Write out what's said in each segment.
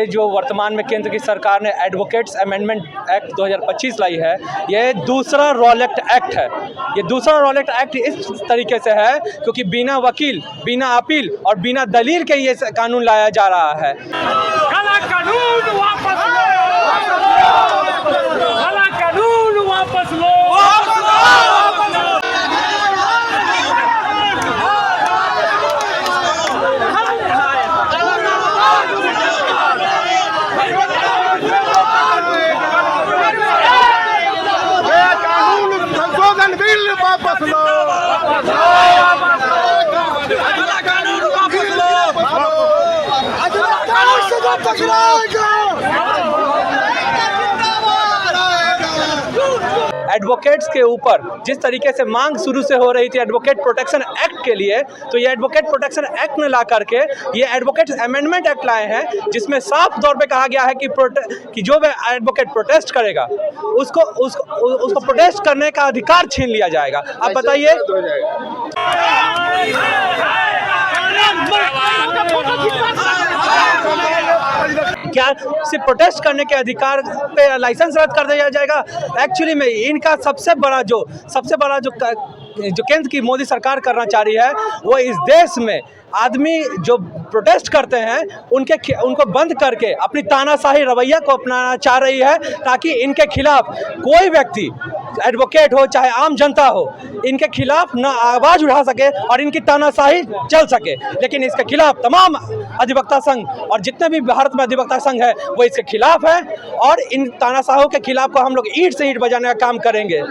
जो वर्तमान में केंद्र की सरकार ने एडवोकेट्स अमेंडमेंट एक्ट 2025 लाई है, ये दूसरा रॉलेट एक्ट है। ये दूसरा रॉलेट एक्ट इस तरीके से है क्योंकि बिना वकील, बिना अपील और बिना दलील के ये कानून लाया जा रहा है। काला कानून वापस लो, काला कानून वापस लो। वापस लो, एडवोकेट्स के ऊपर जिस तरीके से मांग शुरू से हो रही थी एडवोकेट प्रोटेक्शन एक्ट के लिए, तो ये एडवोकेट प्रोटेक्शन एक्ट में ला करके ये एडवोकेट अमेंडमेंट एक्ट लाए हैं, जिसमें साफ तौर पे कहा गया है कि जो भी एडवोकेट प्रोटेस्ट करेगा उसको प्रोटेस्ट करने का अधिकार छीन लिया जाएगा। आप बताइए, क्या सिर्फ प्रोटेस्ट करने के अधिकार पे लाइसेंस रद्द कर दिया जाएगा? एक्चुअली में इनका सबसे बड़ा जो केंद्र की मोदी सरकार करना चाह रही है वो इस देश में आदमी जो प्रोटेस्ट करते हैं उनको बंद करके अपनी तानाशाही रवैया को अपनाना चाह रही है, ताकि इनके खिलाफ कोई व्यक्ति, एडवोकेट हो चाहे आम जनता हो, इनके खिलाफ न आवाज़ उठा सके और इनकी तानाशाही चल सके। लेकिन इसके खिलाफ तमाम अधिवक्ता संघ और जितने भी भारत में अधिवक्ता संघ है वो इसके खिलाफ है और इन तानाशाहों के खिलाफ को हम लोग ईंट से ईंट बजाने का काम करेंगे।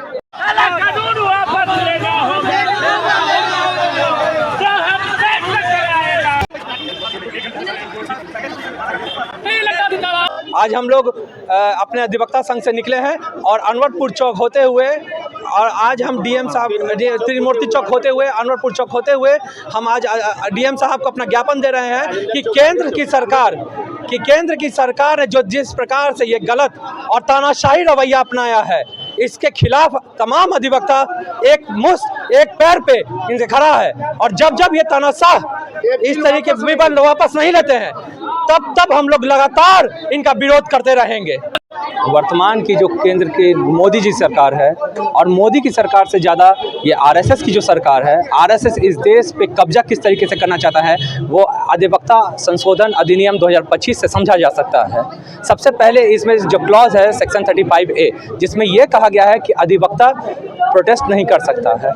आज हम लोग अपने अधिवक्ता संघ से निकले हैं और अनवरपुर चौक होते हुए, और आज हम डीएम साहब त्रिमूर्ति चौक होते हुए, अनवरपुर चौक होते हुए हम आज डीएम साहब को अपना ज्ञापन दे रहे हैं कि केंद्र की सरकार ने जो जिस प्रकार से ये गलत और तानाशाही रवैया अपनाया है, इसके खिलाफ तमाम अधिवक्ता एक पैर पे इनसे खड़ा है। और जब ये तानाशाह इस तरीके विवाद वापस नहीं लेते हैं तब हम लोग लगातार इनका विरोध करते रहेंगे। वर्तमान की जो केंद्र की मोदी जी सरकार है, और मोदी की सरकार से ज़्यादा ये आरएसएस की जो सरकार है, आरएसएस इस देश पे कब्जा किस तरीके से करना चाहता है वो अधिवक्ता संशोधन अधिनियम 2025 से समझा जा सकता है। सबसे पहले इसमें जो क्लॉज है सेक्शन 35A, जिसमें यह कहा गया है कि अधिवक्ता प्रोटेस्ट नहीं कर सकता है।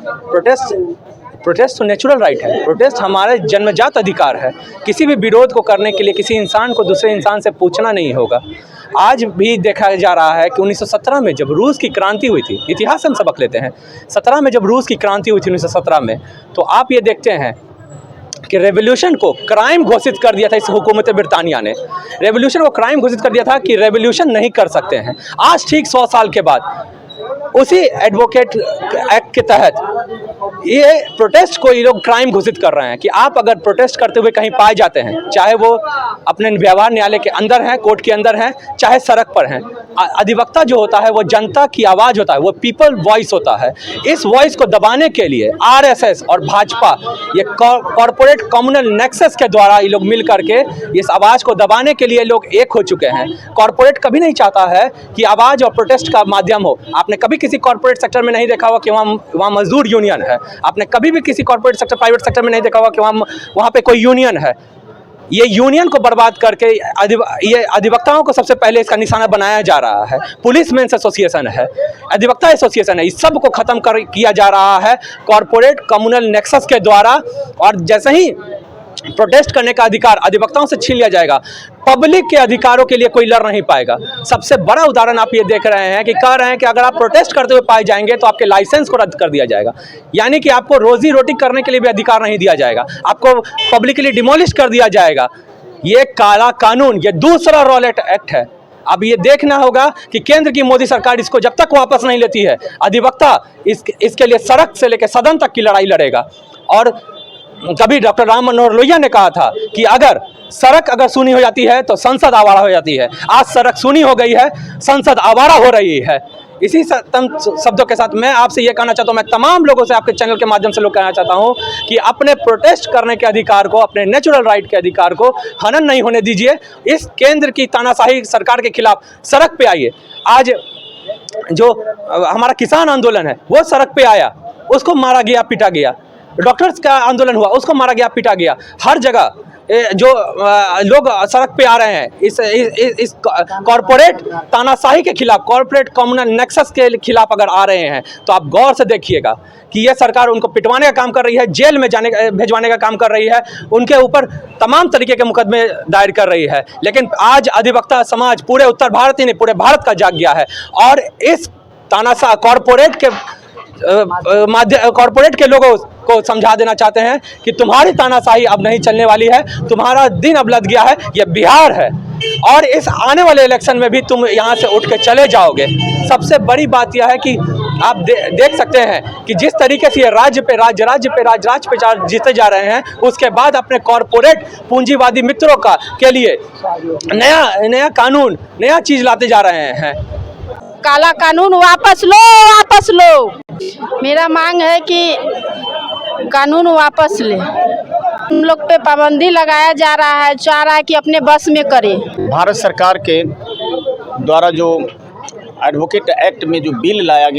प्रोटेस्ट तो नेचुरल राइट है, प्रोटेस्ट हमारे जन्मजात अधिकार है। किसी भी विरोध को करने के लिए किसी इंसान को दूसरे इंसान से पूछना नहीं होगा। आज भी देखा जा रहा है कि 1917 में जब रूस की क्रांति हुई थी, इतिहास हम सबक लेते हैं, 17 में जब रूस की क्रांति हुई थी 1917 में, तो आप ये देखते हैं कि रेवोल्यूशन को क्राइम घोषित कर दिया था इस हुकूमत ब्रिटानिया ने। रेवोल्यूशन को क्राइम घोषित कर दिया था कि रेवोल्यूशन नहीं कर सकते हैं। आज ठीक 100 साल के बाद उसी एडवोकेट एक्ट के तहत ये प्रोटेस्ट को ये लोग क्राइम घोषित कर रहे हैं कि आप अगर प्रोटेस्ट करते हुए कहीं पाए जाते हैं, चाहे वो अपने व्यवहार न्यायालय के अंदर हैं, कोर्ट के अंदर हैं, चाहे सड़क पर हैं, अधिवक्ता जो होता है वो जनता की आवाज़ होता है, वो पीपल वॉइस होता है। इस वॉइस को दबाने के लिए आरएसएस और भाजपा ये कॉरपोरेट कम्युनल नेक्सस के द्वारा ये लोग मिल करके इस आवाज़ को दबाने के लिए लोग एक हो चुके हैं। कॉरपोरेट कभी नहीं चाहता है कि आवाज़ और प्रोटेस्ट का माध्यम हो। आपने कभी किसी कॉर्पोरेट सेक्टर में नहीं देखा होगा कि वहाँ मजदूर यूनियन है। आपने कभी भी किसी कॉर्पोरेट सेक्टर, प्राइवेट सेक्टर में नहीं देखा होगा कि वहाँ पे कोई यूनियन है। ये यूनियन को बर्बाद करके ये अधिवक्ताओं को सबसे पहले इसका निशाना बनाया जा रहा है। पुलिस मेंस एसोसिएशन है, अधिवक्ता एसोसिएशन है, इस सब को ख़त्म किया जा रहा है कॉर्पोरेट कम्युनल नेक्सस के द्वारा। और जैसे ही प्रोटेस्ट करने का अधिकार अधिवक्ताओं से छीन लिया जाएगा, पब्लिक के अधिकारों के लिए कोई लड़ नहीं पाएगा। सबसे बड़ा उदाहरण आप ये देख रहे हैं कि कह रहे हैं कि अगर आप प्रोटेस्ट करते हुए पाए जाएंगे तो आपके लाइसेंस को रद्द कर दिया जाएगा, यानी कि आपको रोजी रोटी करने के लिए भी अधिकार नहीं दिया जाएगा, आपको पब्लिकली डिमोलिश कर दिया जाएगा। ये काला कानून, ये दूसरा रॉलेट एक्ट है। अब ये देखना होगा कि केंद्र की मोदी सरकार इसको जब तक वापस नहीं लेती है, अधिवक्ता इसके लिए सड़क से लेकर सदन तक की लड़ाई लड़ेगा। और कभी डॉक्टर राम मनोहर लोहिया ने कहा था कि सड़क अगर सूनी हो जाती है तो संसद आवारा हो जाती है। आज सड़क सूनी हो गई है, संसद आवारा हो रही है। इसी शब्दों के साथ मैं आपसे ये कहना चाहता हूँ, मैं तमाम लोगों से आपके चैनल के माध्यम से लोग कहना चाहता हूँ कि अपने प्रोटेस्ट करने के अधिकार को, अपने नेचुरल राइट के अधिकार को हनन नहीं होने दीजिए। इस केंद्र की तानाशाही सरकार के खिलाफ सड़क पे आइए। आज जो हमारा किसान आंदोलन है वो सड़क पे आया, उसको मारा गया, पीटा गया। डॉक्टर्स का आंदोलन हुआ, उसको मारा गया, पीटा गया। हर जगह जो लोग सड़क पे आ रहे हैं इस कॉरपोरेट तानाशाही के खिलाफ, कॉरपोरेट कम्युनल नेक्सस के खिलाफ अगर आ रहे हैं तो आप गौर से देखिएगा कि ये सरकार उनको पिटवाने का काम कर रही है, जेल में भेजवाने का काम कर रही है, उनके ऊपर तमाम तरीके के मुकदमे दायर कर रही है। लेकिन आज अधिवक्ता समाज पूरे उत्तर भारत ही नहीं, पूरे भारत का जाग गया है और इस तानाशाह कॉरपोरेट के लोगों को समझा देना चाहते हैं कि तुम्हारी तानाशाही अब नहीं चलने वाली है, तुम्हारा दिन अब लद गया है। ये बिहार है और इस आने वाले इलेक्शन में भी तुम यहाँ से उठ के चले जाओगे। सबसे बड़ी बात यह है कि आप देख सकते हैं कि जिस तरीके से ये राज्य पे राज जीते जा रहे हैं, उसके बाद अपने कॉरपोरेट पूंजीवादी मित्रों के लिए नया कानून, नया चीज लाते जा रहे हैं। काला कानून वापस लो। मेरा मांग है कि कानून वापस ले। हम लोग पे पाबंदी लगाया जा रहा है, चाह रहा है कि अपने बस में करे। भारत सरकार के द्वारा जो एडवोकेट एक्ट में जो बिल लाया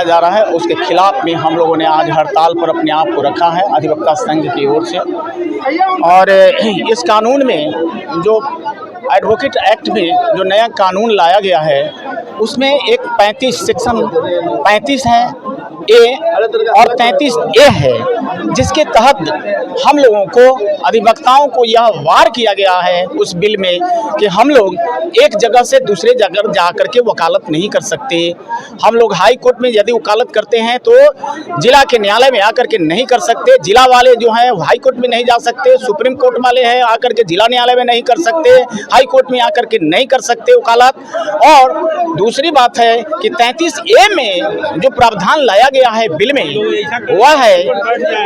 जा रहा है, उसके खिलाफ में हम लोगों ने आज हड़ताल पर अपने आप को रखा है अधिवक्ता संघ की ओर से। और इस कानून में जो एडवोकेट एक्ट में जो नया कानून लाया गया है, उसमें एक 35 सेक्शन 35 है ए और 33 ए है, जिसके तहत हम लोगों को, अधिवक्ताओं को यह वार किया गया है उस बिल में कि हम लोग एक जगह से दूसरे जगह जा कर के वकालत नहीं कर सकते। हम लोग हाई कोर्ट में यदि वकालत करते हैं तो जिला के न्यायालय में आकर के नहीं कर सकते। जिला वाले जो हैं हाई कोर्ट में नहीं जा सकते, सुप्रीम कोर्ट वाले हैं आकर के जिला न्यायालय में नहीं कर सकते, हाई कोर्ट में आकर के नहीं कर सकते वकालत। और दूसरी बात है कि 33 ए में जो प्रावधान लाया गया है बिल में, वह है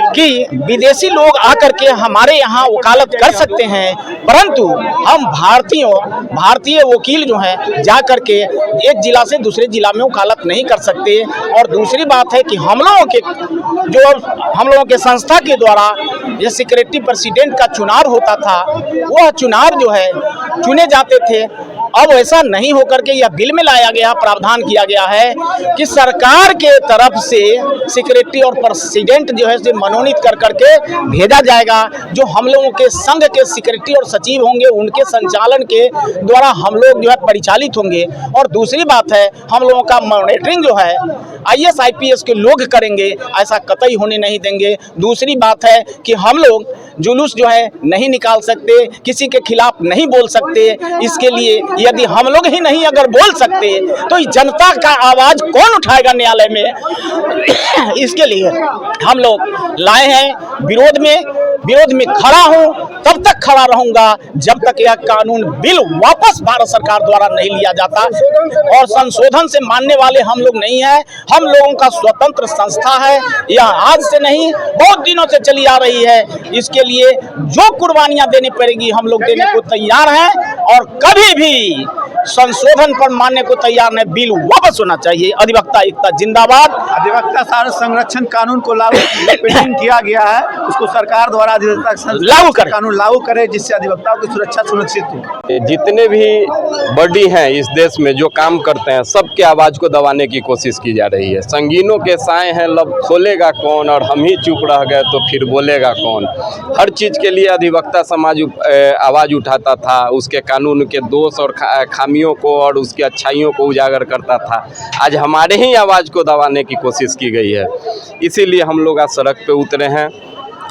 कि विदेशी लोग आकर के हमारे यहाँ वकालत कर सकते हैं, परंतु हम भारतीय वकील जो हैं जा कर के एक जिला से दूसरे जिला में वकालत नहीं कर सकते। और दूसरी बात है कि हम लोगों के संस्था के द्वारा ये सेक्रेटरी प्रेसिडेंट का चुनाव होता था, वह चुनाव जो है चुने जाते थे। अब ऐसा नहीं होकर के यह बिल में लाया गया, प्रावधान किया गया है कि सरकार के तरफ से सेक्रेटरी और प्रेसिडेंट जो है मनोनीत कर करके भेजा जाएगा। जो हम लोगों के संघ के सेक्रेटरी और सचिव होंगे, उनके संचालन के द्वारा हम लोग जो है परिचालित होंगे। और दूसरी बात है, हम लोगों का मॉनिटरिंग जो है IAS IPS के लोग करेंगे, ऐसा कतई होने नहीं देंगे। दूसरी बात है कि हम लोग जुलूस जो है नहीं निकाल सकते, किसी के खिलाफ नहीं बोल सकते। इसके लिए यदि हम लोग ही नहीं अगर बोल सकते तो जनता का आवाज कौन उठाएगा न्यायालय में। इसके लिए हम लोग लाए हैं, विरोध में खड़ा हूं, तब तक खड़ा रहूंगा जब तक यह कानून बिल वापस भारत सरकार द्वारा नहीं लिया जाता। और संशोधन से मानने वाले हम लोग नहीं हैं, हम लोगों का स्वतंत्र संस्था है, यह आज से नहीं बहुत दिनों से चली आ रही है। इसके लिए जो कुर्बानियां देनी पड़ेगी हम लोग देने को तैयार हैं और कभी भी संशोधन पर मानने को तैयार नहीं। बिल वापस होना चाहिए। अधिवक्ता एकता जिंदाबाद। अधिवक्ता सार संरक्षण कानून को पेंडिंग किया गया है, उसको सरकार द्वारा कानून लागू करे जिससे अधिवक्ताओं की सुरक्षा सुनिश्चित हो। जितने भी बॉडी हैं इस देश में जो काम करते हैं, सबके आवाज को दबाने की कोशिश की जा रही है। संगीनों के साए हैं लब खोलेगा कौन, और हम ही चुप रह गए तो फिर बोलेगा कौन। हर चीज के लिए अधिवक्ता समाज आवाज उठाता था, उसके कानून के दोष और खामियों को और उसकी अच्छाइयों को उजागर करता था। आज हमारे ही आवाज को दबाने की कोशिश की गई है, इसीलिए हम लोग आज सड़क पे उतरे हैं।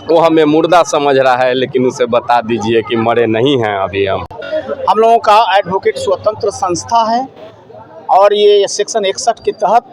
वो हमें मुर्दा समझ रहा है, लेकिन उसे बता दीजिए कि मरे नहीं हैं अभी हम लोगों का एडवोकेट स्वतंत्र संस्था है और ये सेक्शन 61 के तहत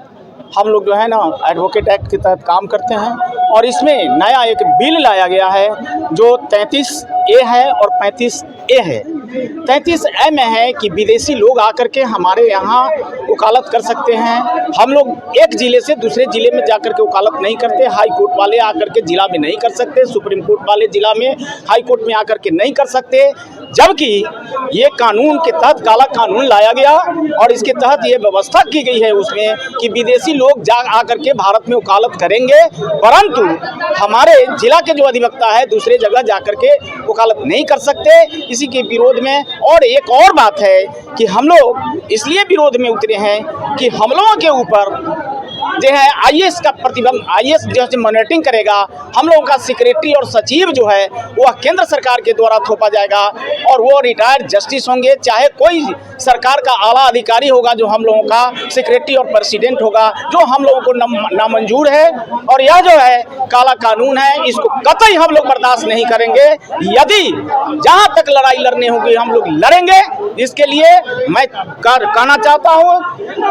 हम लोग जो है ना एडवोकेट एक्ट के तहत काम करते हैं। और इसमें नया एक बिल लाया गया है जो 33 ए है और 35 ए है। 33A में है कि विदेशी लोग आकर के हमारे यहाँ वकालत कर सकते हैं। हम लोग एक ज़िले से दूसरे ज़िले में जाकर के वकालत नहीं करते। हाई कोर्ट वाले आकर के ज़िला में नहीं कर सकते, सुप्रीम कोर्ट वाले ज़िला में हाई कोर्ट में आकर के नहीं कर सकते। जबकि ये कानून के तहत काला कानून लाया गया और इसके तहत ये व्यवस्था की गई है उसमें कि विदेशी लोग जा आकर के भारत में वकालत करेंगे, परंतु हमारे जिला के जो अधिवक्ता है दूसरे जगह जाकर के वकालत नहीं कर सकते। इसी के विरोध में और एक और बात है कि हम लोग इसलिए विरोध में उतरे हैं कि हम लोगों के ऊपर जो है आईएएस का प्रतिबंध, आईएएस जो है मॉनिटरिंग करेगा। हम लोगों का सेक्रेटरी और सचिव जो है वह केंद्र सरकार के द्वारा थोपा जाएगा और वो रिटायर्ड जस्टिस होंगे, चाहे कोई सरकार का आला अधिकारी होगा जो हम लोगों का सेक्रेटरी और प्रेसिडेंट होगा, जो हम लोगों को नामंजूर है। और यह जो है काला कानून है, इसको कतई हम लोग बर्दाश्त नहीं करेंगे। यदि जहां तक लड़ाई लड़नी होगी हम लोग लड़ेंगे। इसके लिए मैं कहना चाहता हूं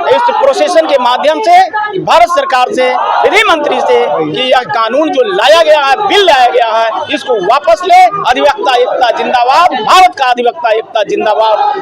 इस प्रोसेसन के माध्यम से भारत सरकार से, विधि मंत्री से कि यह कानून जो लाया गया है, बिल लाया गया है, इसको वापस ले। अधिवक्ता एकता जिंदाबाद, भारत का अधिवक्ता एकता जिंदाबाद।